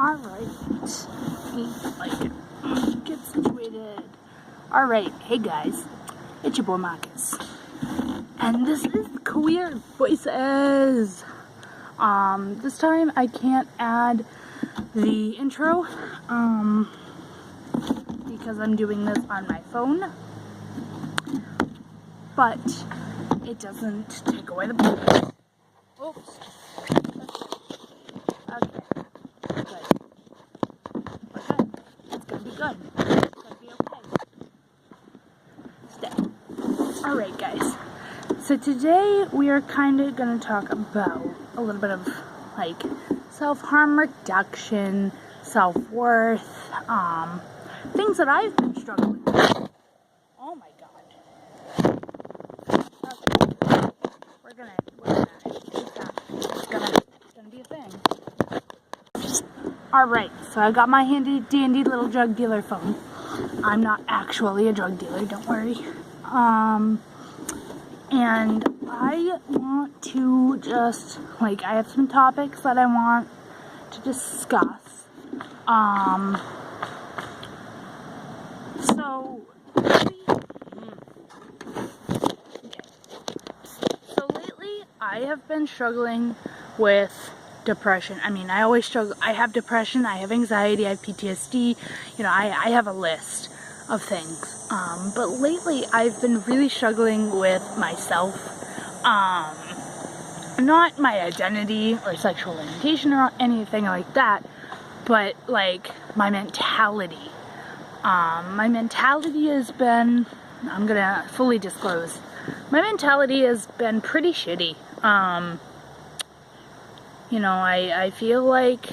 Alright. Get situated. Alright, hey guys. It's your boy Marcus. And this is Queer Voices. This time I can't add the intro, because I'm doing this on my phone. But it doesn't take away the point. Oops. Okay. Good. We're good. It's gonna be good. It's gonna be okay. Stay. Alright guys. So today we are kind of gonna talk about a little bit of like self-harm reduction, self-worth, things that I've been struggling with. Oh my god. Okay. We're gonna it's gonna be a thing. Alright, so I got my handy dandy little drug dealer phone. I'm not actually a drug dealer, don't worry. And I want to just, I have some topics that I want to discuss. So lately, I have been struggling with depression. I mean, I always struggle. I have depression, I have anxiety, I have PTSD. You know, I have a list of things. But lately, I've been really struggling with myself. Not my identity or sexual orientation or anything like that, but like my mentality. My mentality has been, I'm gonna fully disclose, my mentality has been pretty shitty. You know, I feel like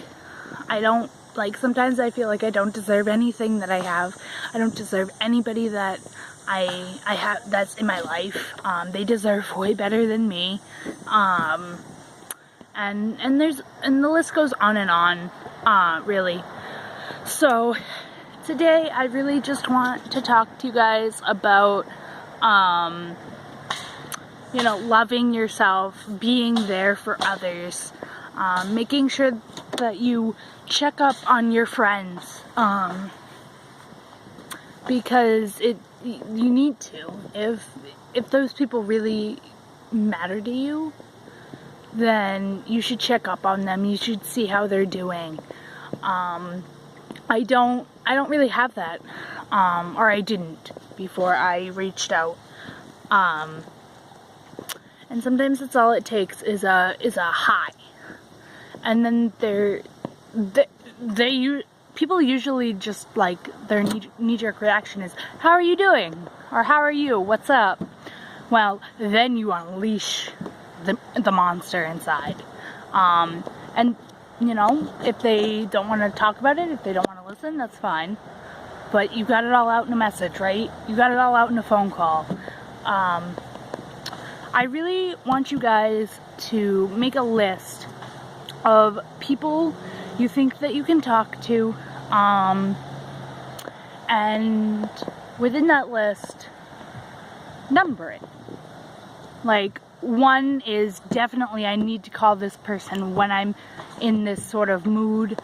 I don't, sometimes I feel like I don't deserve anything that I have. I don't deserve anybody that I have that's in my life. They deserve way better than me. And the list goes on and on, really. So today I really just want to talk to you guys about, you know, loving yourself, being there for others, making sure that you check up on your friends, because you need to. If those people really matter to you, then you should check up on them. You should see how they're doing. I don't really have that, or I didn't before I reached out. And sometimes it's all it takes is a hi, and then people usually just their knee-jerk reaction is, how are you doing? Or how are you? What's up? Well, then you unleash the monster inside. And you know, if they don't want to talk about it, if they don't want to listen, that's fine. But you got it all out in a message, right? You got it all out in a phone call. I really want you guys to make a list of people you think that you can talk to, and within that list, number it. One is definitely I need to call this person when I'm in this sort of mood,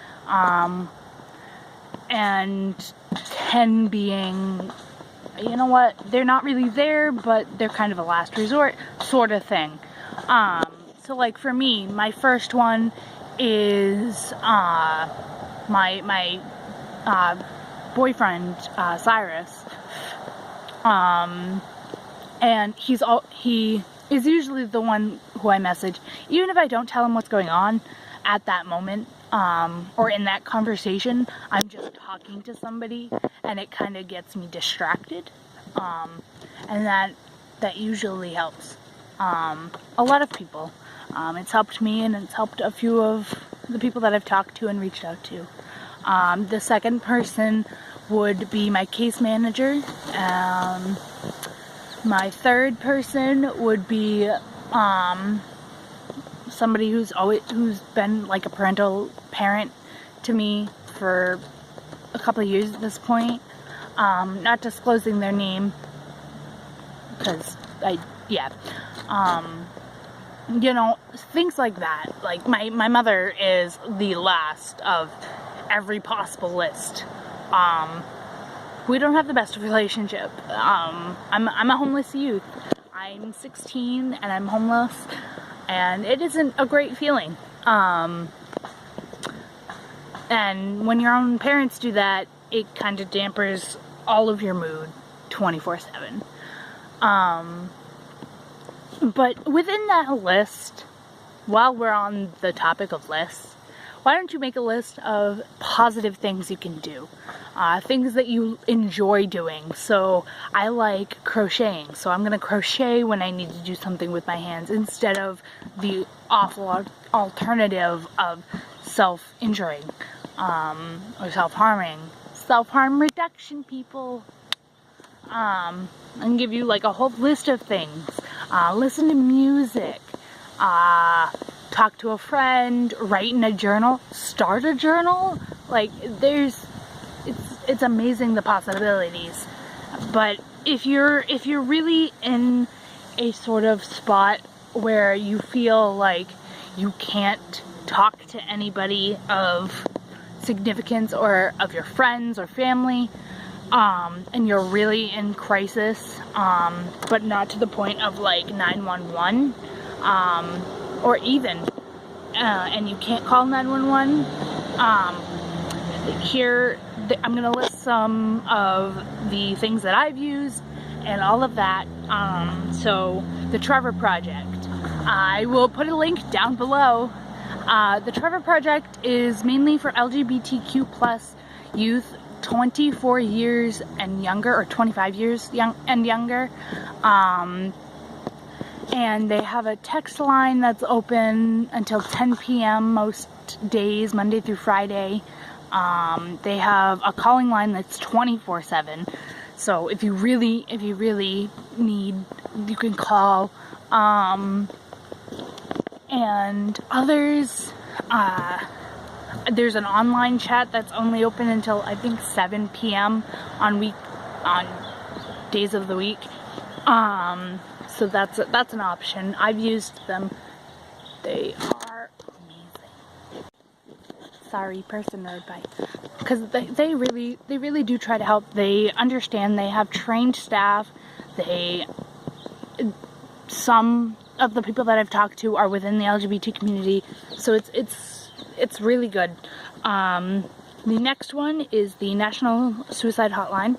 and 10 being, you know what, they're not really there, but they're kind of a last resort sort of thing. So for me, my first one is my boyfriend, Cyrus, and he is usually the one who I message, even if I don't tell him what's going on at that moment, or in that conversation. I'm just talking to somebody, and it kind of gets me distracted, and that usually helps a lot of people. It's helped me, and it's helped a few of the people that I've talked to and reached out to. The second person would be my case manager. My third person would be somebody who's been like a parental parent to me for a couple of years at this point. Not disclosing their name, because you know, things like that. My mother is the last of every possible list. We don't have the best relationship. I'm a homeless youth. I'm 16 and I'm homeless, and it isn't a great feeling. And when your own parents do that, it kind of dampers all of your mood 24/7. But within that list, while we're on the topic of lists, why don't you make a list of positive things you can do? Things that you enjoy doing. So I like crocheting, so I'm going to crochet when I need to do something with my hands instead of the awful alternative of self-injuring or self-harming. Self-harm reduction, people. I can give you like a whole list of things. Listen to music. Talk to a friend, write in a journal, start a journal. Like, it's amazing the possibilities. But if you're really in a sort of spot where you feel like you can't talk to anybody of significance or of your friends or family, and you're really in crisis, but not to the point of like 911, or even, and you can't call 911, here, I'm going to list some of the things that I've used and all of that. So, the Trevor Project. I will put a link down below. The Trevor Project is mainly for LGBTQ+ youth 24 years and younger, or 25 years and younger. And they have a text line that's open until 10 p.m. most days, Monday through Friday. They have a calling line that's 24/7. So if you really need, you can call. And others, there's an online chat that's only open until I think 7 p.m. on days of the week. So that's an option. I've used them. They are amazing. Sorry, person rode by. Because they really do try to help. They understand. They have trained staff. Some of the people that I've talked to are within the LGBT community, so it's really good. The next one is the National Suicide Hotline.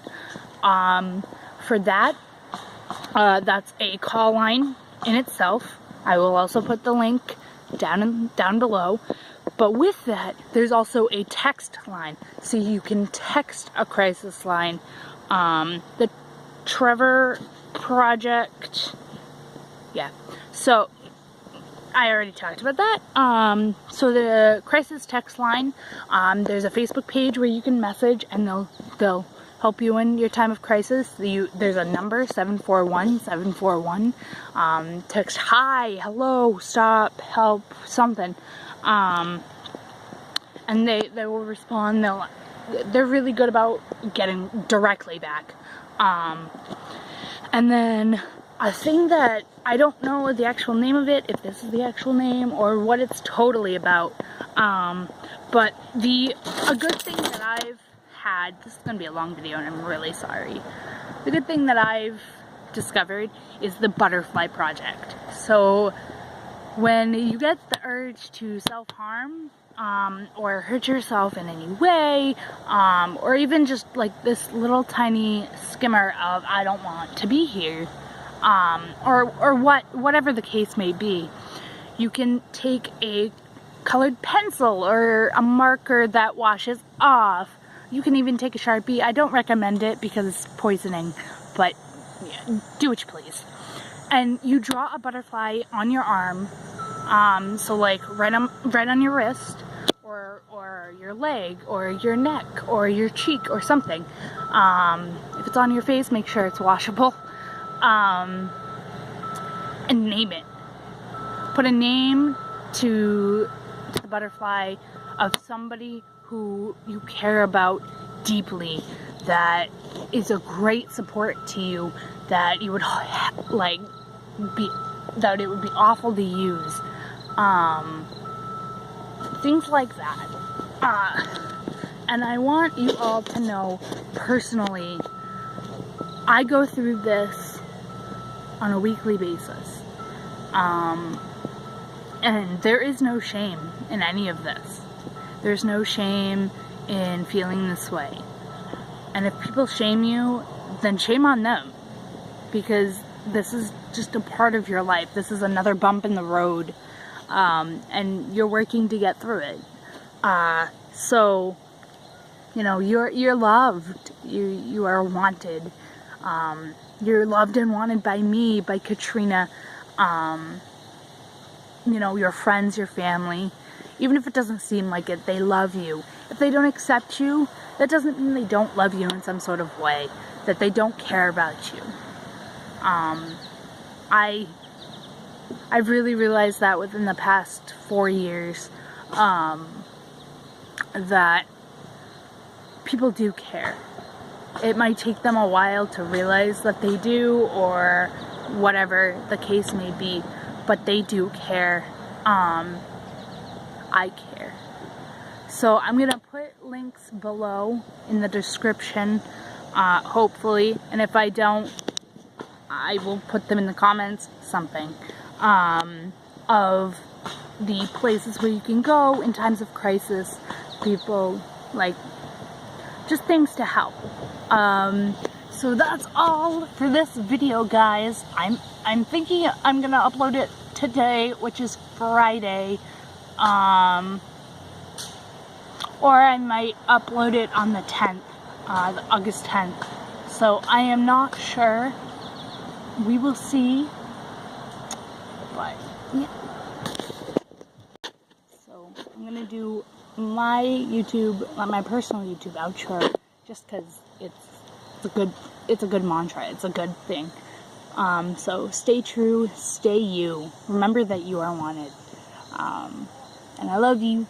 For that, that's a call line in itself. I will also put the link down below. But with that, there's also a text line, so you can text a crisis line. The Trevor Project. Yeah, so I already talked about that. So the crisis text line, there's a Facebook page where you can message, and they'll help you in your time of crisis. There's a number, 741-741. Text hi, hello, stop, help, something. And they will respond. They're really good about getting directly back. And then a thing that I don't know the actual name of it, if this is the actual name or what it's totally about, but a good thing that I've had, this is going to be a long video and I'm really sorry, the good thing that I've discovered is the Butterfly Project. So when you get the urge to self-harm, or hurt yourself in any way, or even just like this little tiny skimmer of I don't want to be here, or whatever the case may be, you can take a colored pencil or a marker that washes off. You can even take a Sharpie. I don't recommend it because it's poisoning, but yeah, do what you please. And you draw a butterfly on your arm, so like right on your wrist, or your leg, or your neck, or your cheek, or something. If it's on your face, make sure it's washable. And name it. Put a name to the butterfly of somebody who you care about deeply, that is a great support to you, that you would that it would be awful to use. Things like that. And I want you all to know personally, I go through this on a weekly basis. And there is no shame in any of this. There's no shame in feeling this way. And if people shame you, then shame on them. Because this is just a part of your life. This is another bump in the road. And you're working to get through it. So, you know, you're loved. You are wanted. You're loved and wanted by me, by Katrina. You know, your friends, your family. Even if it doesn't seem like it, they love you. If they don't accept you, that doesn't mean they don't love you in some sort of way. That they don't care about you. I've really realized that within the past 4 years, that people do care. It might take them a while to realize that they do, or whatever the case may be, but they do care. I care. So I'm gonna put links below in the description, hopefully, and if I don't, I will put them in the comments, something, of the places where you can go in times of crisis, people, like, just things to help. So that's all for this video, guys. I'm thinking I'm gonna upload it today, which is Friday, or I might upload it on the 10th, August 10th. So I am not sure. We will see. But yeah. So I'm gonna do my YouTube, my personal YouTube outro, just because it's a good mantra. It's a good thing. So stay true, stay you. Remember that you are wanted. And I love you.